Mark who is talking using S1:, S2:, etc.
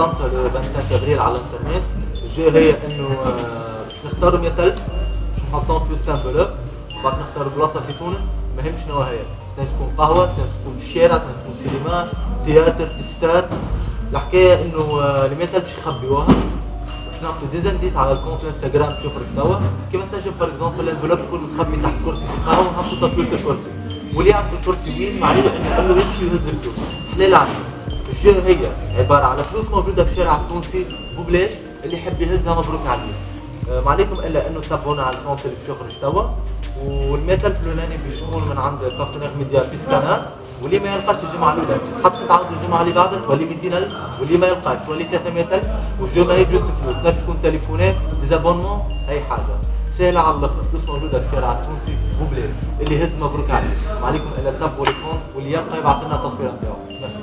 S1: لانسا لو 25 ابريل على الانترنت. الجو هي انه باش نختاروا 100000 باش نحطوهم في وسط انفلوب، وبعد نختاروا بلاصه في تونس ما همش شنو هي، تنجم تكون قهوه، تنجم تكون في الشارع، تنجم تكون في سينما، تياتر، في استاد. الحكايه انه ال 100000 باش يخبيوها، باش نعملوا ديزانديس على الكونت الانستغرام تشوف توا، كيما تنجم باغ اكزومبل الانفلوب يكون متخبي تحت كرسي في القهوه ونحطوا تصويره الكرسي، واللي يعرف الكرسي وين معناه انه يمشي يهز الفلوس. حلال عليه. الجو هي عباره على فلوس موجوده في الشارع التونسي وبلاش، اللي يحب يهزها مبروك عليه. ما عليكم الا انه تتابعونا على الكونت اللي باش يخرج توا، وال 100000 الاولاني باش يكون من عند بارتنير ميديا بيسكانا، واللي ما يلقاش الجمعه الاولى تحط تتعاود الجمعه اللي بعدها تولي 200000، واللي ما يلقاش تولي 300000. والجو ما هي جوست فلوس، تنجم تكون تليفونات، ديزابونمون، اي حاجه سهله على الاخر. فلوس موجوده في الشارع التونسي وبلاد، اللي يهز مبروك عليه. ما عليكم الا تتابعوا الكونت، واللي يبقى يبعث لنا التصويره نتاعو. ميرسي.